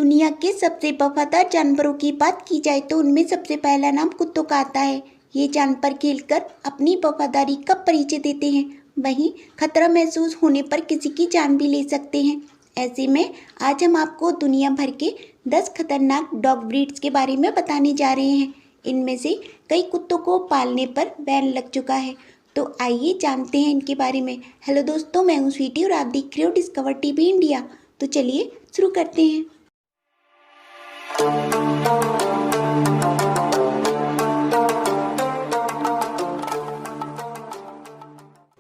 दुनिया के सबसे वफादार जानवरों की बात की जाए तो उनमें सबसे पहला नाम कुत्तों का आता है। ये जानवर खेलकर अपनी वफादारी का परिचय देते हैं, वहीं खतरा महसूस होने पर किसी की जान भी ले सकते हैं। ऐसे में आज हम आपको दुनिया भर के 10 खतरनाक डॉग ब्रीड्स के बारे में बताने जा रहे हैं। इनमें से कई कुत्तों को पालने पर बैन लग चुका है, तो आइए जानते हैं इनके बारे में। हेलो दोस्तों, मैं हूँ स्वीटी और आप देख रहे हो डिस्कवर टीवी इंडिया। तो चलिए शुरू करते हैं।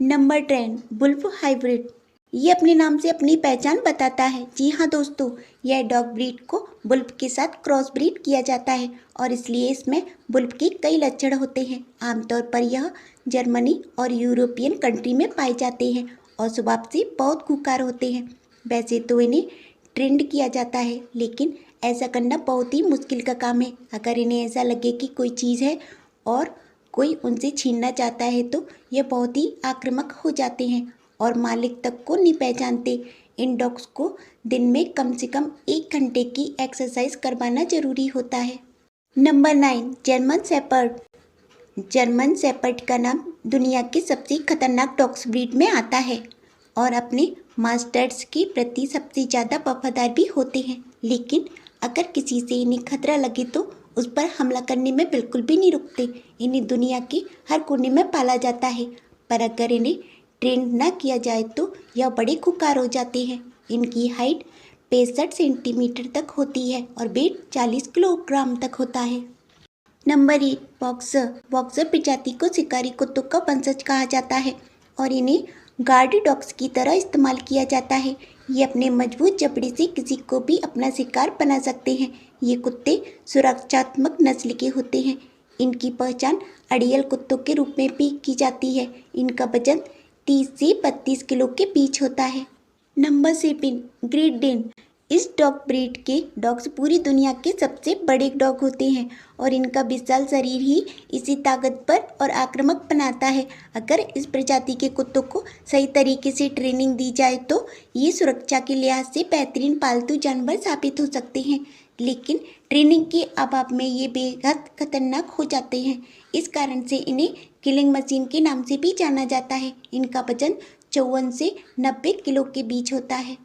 Number 10, wolf hybrid. ये अपने नाम से अपनी पहचान बताता है। जी हाँ दोस्तों, यह डॉग ब्रीड को वुल्फ के साथ क्रॉस ब्रीड किया जाता है और इसलिए इसमें वुल्फ के कई लक्षण होते हैं। आमतौर पर यह जर्मनी और यूरोपियन कंट्री में पाए जाते हैं और स्वभाव से बहुत खूंखार होते हैं। वैसे तो इन्हें ट्रेंड किया जाता है, लेकिन ऐसा करना बहुत ही मुश्किल का काम है। अगर इन्हें ऐसा लगे कि कोई चीज़ है और कोई उनसे छीनना चाहता है तो ये बहुत ही आक्रामक हो जाते हैं और मालिक तक को नहीं पहचानते। इन डॉग्स को दिन में कम से कम 1 घंटे की एक्सरसाइज करवाना जरूरी होता है। Number 9, German shepherd. German shepherd का नाम दुनिया की सबसे खतरनाक डॉग्स ब्रीड में आता है और अपने मास्टर्स के प्रति सबसे ज़्यादा वफादार भी होते हैं। लेकिन अगर किसी से इन्हें खतरा लगे तो उस पर हमला करने में बिल्कुल भी नहीं रुकते। इन्हें दुनिया के हर कोने में पाला जाता है, पर अगर इन्हें ट्रेन न किया जाए तो यह बड़े खुंखार हो जाते हैं। इनकी हाइट 65 सेंटीमीटर तक होती है और वेट 40 किलोग्राम तक होता है। Number 8, boxer. बॉक्सर प्रजाति को शिकारी कुत्तों का वंशज कहा जाता है और इन्हें गार्ड डॉग्स की तरह इस्तेमाल किया जाता है। ये अपने मजबूत जबड़े से किसी को भी अपना शिकार बना सकते हैं। ये कुत्ते सुरक्षात्मक नस्ल के होते हैं। इनकी पहचान अड़ियल कुत्तों के रूप में भी की जाती है। इनका वजन 30 से 32 किलो के बीच होता है। Number 7, great Dane. इस डॉग ब्रीड के डॉग्स पूरी दुनिया के सबसे बड़े डॉग होते हैं और इनका विशाल शरीर ही इसे ताकतवर और आक्रामक बनाता है। अगर इस प्रजाति के कुत्तों को सही तरीके से ट्रेनिंग दी जाए तो ये सुरक्षा के लिहाज से बेहतरीन पालतू जानवर साबित हो सकते हैं, लेकिन ट्रेनिंग के अभाव में ये बेहद खतरनाक हो जाते हैं। इस कारण से इन्हें किलिंग मशीन के नाम से भी जाना जाता है। इनका वजन 54 से 90 किलो के बीच होता है।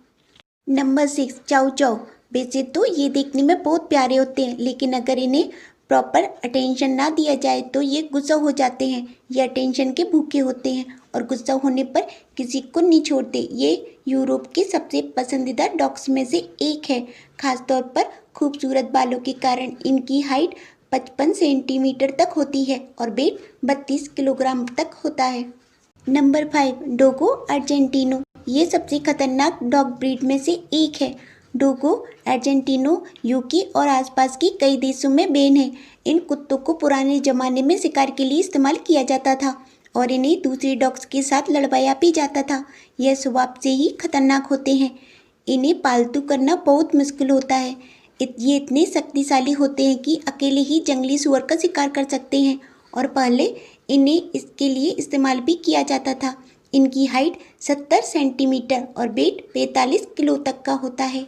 नंबर 6, चाउ चाउ। वैसे तो ये देखने में बहुत प्यारे होते हैं, लेकिन अगर इन्हें प्रॉपर अटेंशन ना दिया जाए तो ये गुस्सा हो जाते हैं। ये अटेंशन के भूखे होते हैं और गुस्सा होने पर किसी को नहीं छोड़ते। ये यूरोप के सबसे पसंदीदा डॉग्स में से एक है। खासतौर पर खूबसूरत बालों के कारण इनकी हाइट 55 सेंटीमीटर तक होती है और वेट 32 किलोग्राम तक होता है। Number 5, Dogo Argentino. ये सबसे खतरनाक डॉग ब्रीड में से एक है। डोगो अर्जेंटिनो यूके और आसपास के कई देशों में बैन है। इन कुत्तों को पुराने ज़माने में शिकार के लिए इस्तेमाल किया जाता था और इन्हें दूसरे डॉग्स के साथ लड़वाया भी जाता था। यह स्वभाव से ही खतरनाक होते हैं। इन्हें पालतू करना बहुत मुश्किल होता है। ये इतने शक्तिशाली होते हैं कि अकेले ही जंगली सुअर का शिकार कर सकते हैं और पहले इन्हें इसके लिए इस्तेमाल भी किया जाता था। इनकी हाइट 70 सेंटीमीटर और वेट 45 किलो तक का होता है।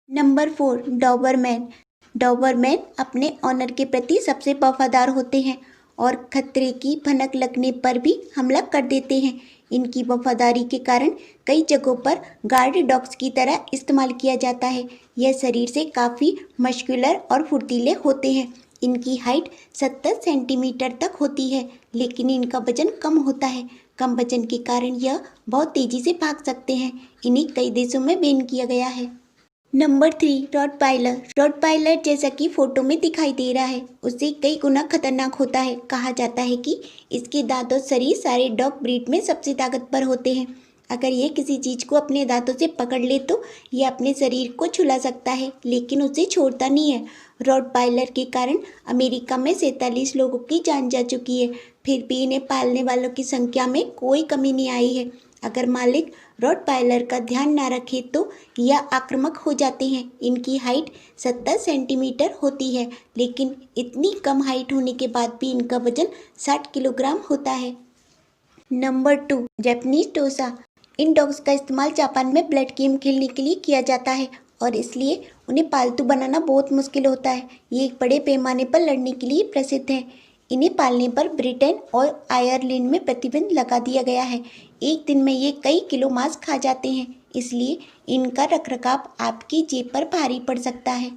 Number 4, Dobermann. डॉबरमैन अपने ऑनर के प्रति सबसे वफादार होते हैं और खतरे की भनक लगने पर भी हमला कर देते हैं। इनकी वफादारी के कारण कई जगहों पर गार्ड डॉग्स की तरह इस्तेमाल किया जाता है। यह शरीर से काफ़ी मस्कुलर और फुर्तीले होते हैं। इनकी हाइट 70 सेंटीमीटर तक होती है, लेकिन इनका वजन कम होता है। कम वजन के कारण यह बहुत तेज़ी से भाग सकते हैं। इन्हें कई देशों में बैन किया गया है। Number 3, Rottweiler. रॉटवाइलर जैसा कि फोटो में दिखाई दे रहा है, उससे कई गुना खतरनाक होता है। कहा जाता है कि इसके दांत और शरीर सारे डॉग ब्रीड में सबसे ताकतवर होते हैं। अगर ये किसी चीज़ को अपने दांतों से पकड़ ले तो ये अपने शरीर को छुला सकता है, लेकिन उसे छोड़ता नहीं है। रॉटवाइलर के कारण अमेरिका में 47 लोगों की जान जा चुकी है। फिर भी इन्हें पालने वालों की संख्या में कोई कमी नहीं आई है। अगर मालिक रॉटवाइलर का ध्यान ना रखे तो यह आक्रामक हो जाते हैं। इनकी हाइट 70 सेंटीमीटर होती है, लेकिन इतनी कम हाइट होने के बाद भी इनका वजन 60 किलोग्राम होता है। नंबर 2, जैपनीज टोसा। इन डॉग्स का इस्तेमाल जापान में ब्लड गेम खेलने के लिए किया जाता है और इसलिए उन्हें पालतू बनाना बहुत मुश्किल होता है। ये एक बड़े पैमाने पर लड़ने के लिए प्रसिद्ध हैं। इन्हें पालने पर ब्रिटेन और आयरलैंड में प्रतिबंध लगा दिया गया है। एक दिन में ये कई किलो मांस खा जाते हैं, इसलिए इनका रखरखाव आपकी जेब पर भारी पड़ सकता है।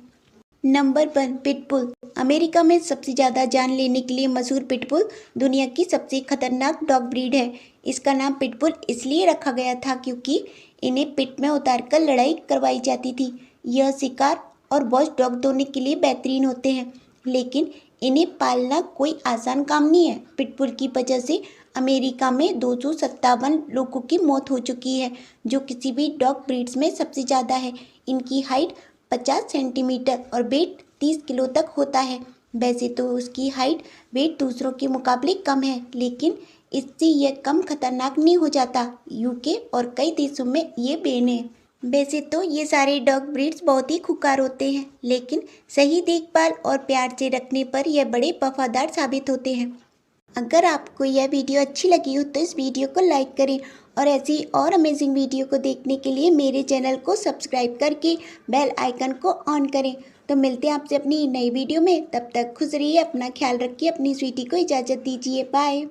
Number 1, pitbull. अमेरिका में सबसे ज़्यादा जान लेने के लिए मशहूर पिटबुल दुनिया की सबसे खतरनाक डॉग ब्रीड है। इसका नाम पिटबुल इसलिए रखा गया था क्योंकि इन्हें पिट में उतारकर लड़ाई करवाई जाती थी। यह शिकार और वॉच डॉग दोनों के लिए बेहतरीन होते हैं, लेकिन इन्हें पालना कोई आसान काम नहीं है। पिटबुल की वजह से अमेरिका में 257 लोगों की मौत हो चुकी है, जो किसी भी डॉग ब्रीड्स में सबसे ज़्यादा है। इनकी हाइट 50 सेंटीमीटर और वेट 30 किलो तक होता है। वैसे तो उसकी हाइट वेट दूसरों के मुकाबले कम है, लेकिन इससे यह कम खतरनाक नहीं हो जाता। यूके और कई देशों में ये बैन है। वैसे तो ये सारे डॉग ब्रीड्स बहुत ही खुकार होते हैं, लेकिन सही देखभाल और प्यार से रखने पर यह बड़े वफादार साबित होते हैं। अगर आपको यह वीडियो अच्छी लगी हो तो इस वीडियो को लाइक करें और ऐसी और अमेजिंग वीडियो को देखने के लिए मेरे चैनल को सब्सक्राइब करके बेल आइकन को ऑन करें। तो मिलते हैं आपसे अपनी नई वीडियो में। तब तक खुश रहिए, अपना ख्याल रखिए, अपनी स्वीटी को इजाज़त दीजिए। बाय।